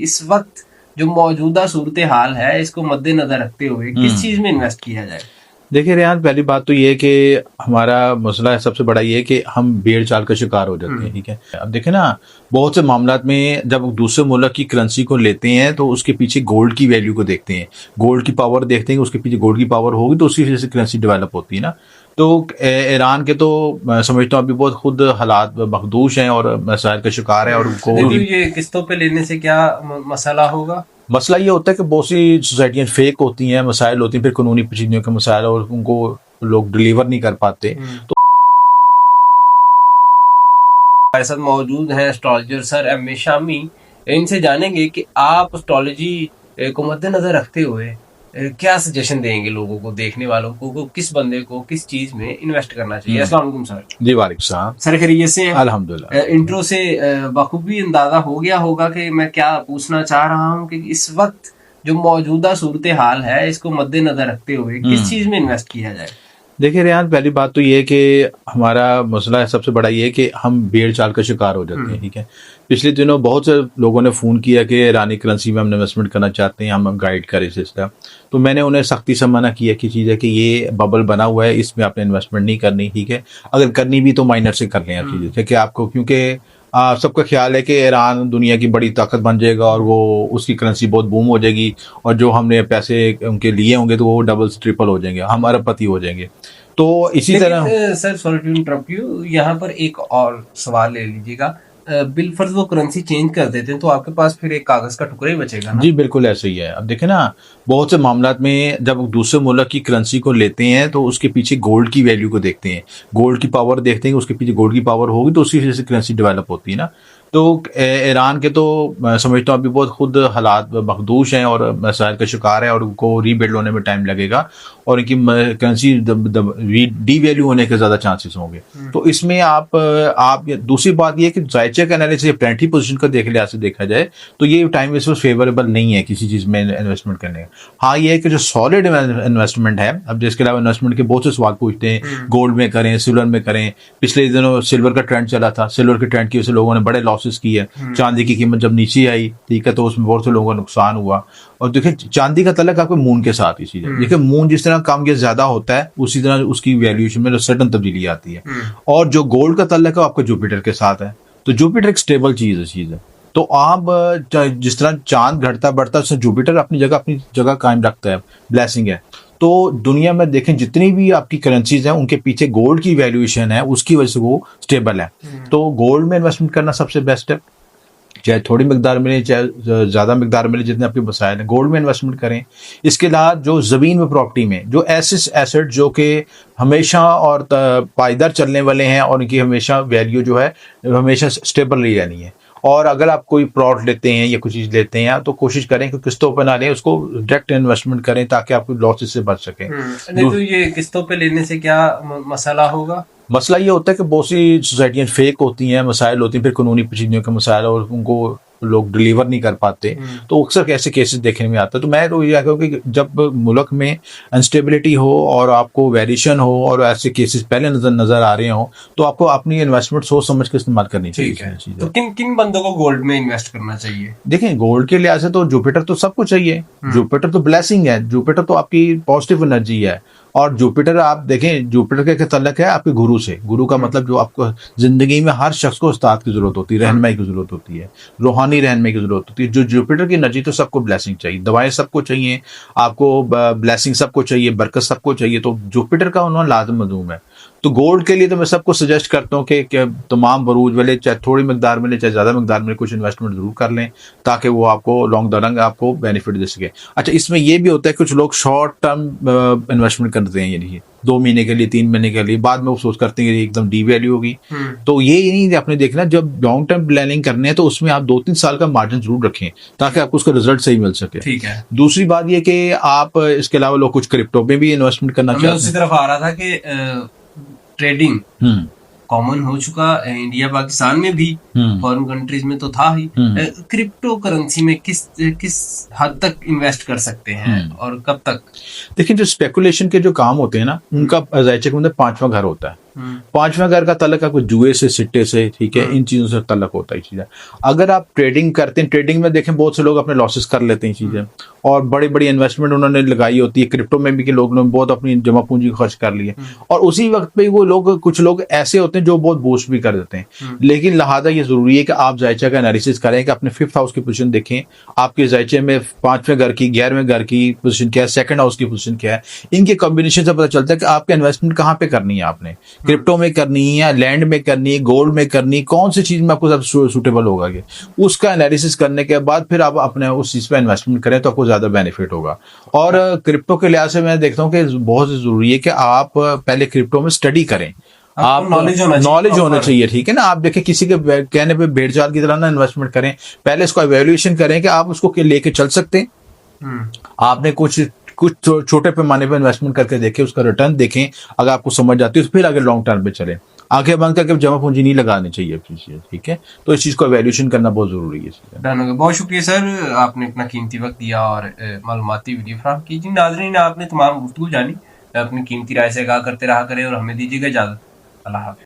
इस वक्त जो मौजूदा सूरत हाल है इसको मद्देनजर रखते हुए किस चीज में इन्वेस्ट किया जाए? देखिए रेहान, पहली बात तो ये है कि हमारा मसला है सबसे बड़ा ये है कि हम भेड़ चाल का शिकार हो जाते हैं। ठीक है, अब देखें ना, बहुत से मामलात में जब दूसरे मुल्क की करेंसी को लेते हैं तो उसके पीछे गोल्ड की वैल्यू को देखते हैं, गोल्ड की पावर देखते हैं, उसके पीछे गोल्ड की पावर होगी तो उसी वजह से करेंसी डेवलप होती है ना। तो ईरान के तो मैं समझता हूँ अभी बहुत खुद हालात मखदूश हैं और मसाइल का शिकार है और उनको तो ये किस्तों पे लेने से क्या मसला होगा? मसला ये होता है कि बहुत सी सोसाइटियाँ फेक होती हैं, मसाइल होती हैं, फिर कानूनी पेचीदगियों के मसाइल और उनको लोग डिलीवर नहीं कर पाते। तो हमारे साथ मौजूद हैं astrologer sir M A Shami. इनसे जानेंगे कि आप एस्ट्रोलॉजी को मद्देनजर रखते हुए क्या सजेशन देंगे लोगों को, देखने वालों को किस बंदे को किस चीज में इन्वेस्ट करना चाहिए। अस्सलाम वालेकुम सर। जी वालेकुम सलाम। सर खैरियत से हैं? अल्हम्दुलिल्लाह। इंट्रो से बखूबी अंदाजा हो गया होगा कि मैं क्या पूछना चाह रहा हूँ कि इस वक्त जो मौजूदा सूरत हाल है इसको मद्देनजर रखते हुए किस चीज में इन्वेस्ट किया जाए? देखिए रेहान, पहली बात तो ये है कि हमारा मसला है सबसे बड़ा ये है कि हम भेड़ चाल का शिकार हो जाते हैं। ठीक है, पिछले दिनों बहुत से लोगों ने फ़ोन किया कि ईरानी करेंसी में हम इन्वेस्टमेंट करना चाहते हैं, हम गाइड करें सिस्टम। तो मैंने उन्हें सख्ती से मना किया कि चीज़ है कि ये बबल बना हुआ है, इसमें आपने इन्वेस्टमेंट नहीं करनी। ठीक है, अगर करनी भी तो माइनर से कर लें आप चीज़ें कि आपको, क्योंकि सबका ख्याल है कि ईरान दुनिया की बड़ी ताकत बन जाएगा और वो उसकी करेंसी बहुत बूम हो जाएगी और जो हमने पैसे उनके लिए होंगे तो वो डबल ट्रिपल हो जाएंगे, हम अरबपति हो जाएंगे। तो इसी तरह sir sorry to interrupt you, यहाँ पर एक और सवाल ले लीजिएगा। बिलफर्ज वो करेंसी चेंज कर देते हैं तो आपके पास फिर एक कागज का टुकड़ा ही बचेगा ना? जी बिल्कुल ऐसे ही है। अब देखें ना, बहुत से मामलात में जब दूसरे मुल्क की करेंसी को लेते हैं तो उसके पीछे गोल्ड की वैल्यू को देखते हैं, गोल्ड की पावर देखते हैं, उसके पीछे गोल्ड की पावर होगी तो उसी वजह से करेंसी डेवलप होती है ना। तो ईरान के तो मैं समझता हूँ अभी बहुत खुद हालात मखदूश हैं और मसाइल का शिकार है और उनको रीबिल्ड होने में टाइम लगेगा और इनकी करेंसी डी वैल्यू होने के ज़्यादा चांसेस होंगे। तो इसमें आप दूसरी बात ये कि जायचे का एनालिसिस प्लेंटी पोजीशन का देख लिहाज से देखा जाए तो ये टाइम इस वक्त फेवरेबल नहीं है किसी चीज़ में इन्वेस्टमेंट करने का। हाँ, ये है कि जो सॉलिड इन्वेस्टमेंट है, अब जिसके अलावा इन्वेस्टमेंट के बहुत से सवाल पूछते हैं, गोल्ड में करें, सिल्वर में करें। पिछले दिनों सिल्वर का ट्रेंड चला था, सिल्वर के ट्रेंड की वजह से लोगों ने बड़े लॉसेस किए। चांदी की कीमत जब नीचे आई, ठीक है, तो उसमें बहुत से लोगों का नुकसान हुआ। और देखिए चांदी का तल्लक आपके मून के साथ इसी है। देखिए मून जिस तरह कम या ज्यादा होता है उसी तरह उसकी वैल्यूएशन में सडन तब्दीली आती है। और जो गोल्ड का तल्लक है आपका जुपिटर के साथ है, तो जुपिटर एक स्टेबल चीज है। तो आप जिस तरह चांद घटता बढ़ता है जुपिटर अपनी जगह कायम रखता है, ब्लेसिंग है। तो दुनिया में देखें जितनी भी आपकी करेंसीज हैं उनके पीछे गोल्ड की वैल्यूएशन है, उसकी वजह से वो स्टेबल है। तो गोल्ड में इन्वेस्टमेंट करना सबसे बेस्ट है, चाहे थोड़ी मिकदार मिले चाहे ज़्यादा मिकदार मिले, जितने आपके मसाइल हैं गोल्ड में इन्वेस्टमेंट करें। इसके अलावा जो ज़मीन में प्रॉपर्टी में जो एसेट जो कि हमेशा और पायदार चलने वाले हैं और उनकी हमेशा वैल्यू जो है हमेशा स्टेबल रही रहनी है। और अगर आप कोई प्लॉट लेते हैं या कुछ चीज़ लेते हैं तो कोशिश करें कि किस्तों पर ना लें, उसको डायरेक्ट इन्वेस्टमेंट करें ताकि आप लॉसेस से बच सकें। नहीं तो ये किस्तों पे लेने से क्या मसला होगा? मसला ये होता है कि बहुत सी सोसाइटियाँ फेक होती हैं, मसाइल होती हैं, फिर कानूनी पेचीदगियों के मसाइल और उनको लोग डिलीवर नहीं कर पाते। तो अक्सर ऐसे केसेस देखने में आता है। तो मैं तो ये कहूँ कि जब मुल्क में अनस्टेबिलिटी हो और आपको वेरिएशन हो और ऐसे केसेस पहले नजर आ रहे हो तो आपको अपनी इन्वेस्टमेंट सोच समझ के इस्तेमाल करनी चाहिए। तो किन किन बंदों को गोल्ड में इन्वेस्ट करना चाहिए? देखें गोल्ड के लिहाज से तो जुपिटर तो सबको चाहिए, जुपिटर तो ब्लेसिंग है, जुपिटर तो आपकी पॉजिटिव एनर्जी है। और जुपिटर आप देखें, जुपिटर के तल्लक है आपके गुरु से। गुरु का मतलब जो आपको जिंदगी में हर शख्स को उस्ताद की जरूरत होती है, रहनुमाई की जरूरत होती है, रूहानी रहनुमाई की जरूरत होती है। जो जुपिटर की एनर्जी तो सबको ब्लेसिंग चाहिए, दवाएं सबको चाहिए, आपको ब्लेसिंग सबको चाहिए, बरकत सबको चाहिए। तो जुपिटर का उन्होंने लाजम मजूम है। तो गोल्ड के लिए तो मैं सबको सजेस्ट करता हूँ कि तमाम बरूज वाले चाहे थोड़ी मकदार में ले चाहे ज़्यादा मकदार में कुछ इन्वेस्टमेंट जरूर कर लें ताकि वो आपको लॉन्ग रन आपको बेनिफिट दे सके। अच्छा, इसमें ये भी होता है कुछ लोग शॉर्ट टर्म इन्वेस्टमेंट करते हैं, यानी 2 महीने के लिए 3 महीने के लिए, बाद में वो सोच करते हैं कि एकदम डी वैल्यू होगी। तो ये नहीं आपने देखना, जब लॉन्ग टर्म प्लानिंग करने हैं तो उसमें आप 2-3 साल का मार्जिन जरूर रखें ताकि आपको उसका रिजल्ट सही मिल सके। ठीक है। दूसरी बात ये कि आप इसके अलावा लोग कुछ क्रिप्टो में भी इन्वेस्टमेंट करना चाहते हैं। उसी तरफ आ रहा था कि ट्रेडिंग कॉमन हो चुका इंडिया पाकिस्तान में भी, फॉरेन कंट्रीज में तो था ही। क्रिप्टो करेंसी में किस हद तक इन्वेस्ट कर सकते हैं और कब तक? देखिए जो स्पेकुलेशन के जो काम होते हैं ना उनका जायचे के अंदर 5वां घर होता है। पांचवा घर का तल्लक आपको जुए से, सिट्टे से, ठीक है, इन चीजों से तल्लक होता है चीजें। अगर आप ट्रेडिंग करते हैं, ट्रेडिंग में देखें बहुत से लोग अपने लॉसेस कर लेते हैं चीजें, और बड़ी बड़ी इन्वेस्टमेंट उन्होंने लगाई होती है क्रिप्टो में भी, कि लोग ने बहुत अपनी जमा पूंजी खर्च कर ली है, और उसी वक्त पे वो लोग, कुछ लोग ऐसे होते हैं जो बहुत बूस्ट भी कर देते हैं। लेकिन लिहाजा ये जरूरी है कि आप जायचा का एनालिसिस करें, कि अपने फिफ्थ हाउस की पोजीशन देखें, आपके जायचे में पांचवें घर की, 11वें घर की पोजीशन क्या है, सेकंड हाउस की पोजीशन क्या है। इनके कॉम्बिनेशन से पता चलता है कि आपके इन्वेस्टमेंट कहाँ पे करनी है, आपने क्रिप्टो में करनी है, लैंड में करनी है, गोल्ड में करनी है, कौन सी चीज में आपको सब सूटेबल होगा। कि उसका एनालिसिस करने के बाद फिर आप अपने उस चीज पे इन्वेस्टमेंट करें तो आपको ज्यादा बेनिफिट होगा। और क्रिप्टो के लिहाज से मैं देखता हूँ कि बहुत जरूरी है कि आप पहले क्रिप्टो में स्टडी करें, आप नॉलेज होना चाहिए, ठीक है ना। आप देखें किसी के कहने पे भेड़ चाल की तरह ना इन्वेस्टमेंट करें, पहले इसको एवेल्युएशन करें कि आप उसको लेके चल सकते हैं। आपने कुछ छोटे पैमाने पे इन्वेस्टमेंट करके देखें, उसका रिटर्न देखें, अगर आपको समझ आती है तो फिर आगे लॉन्ग टर्म पे चलें। आंखें बंद करके जमा पूंजी नहीं लगानी चाहिए, ठीक है। तो इस चीज को एवेल्युएशन करना बहुत जरूरी है। डन हो गया। बहुत शुक्रिया सर, आपने इतना कीमती वक्त दिया और मालूमाती वीडियो फराहम की। जी नाज़रीन, आपने तमाम गुफ्तगू जानी, अपनी कीमती राय से आगाह करते रहा करें और हमें दीजिएगा इजाजत। अल्लाह हाफ़िज़।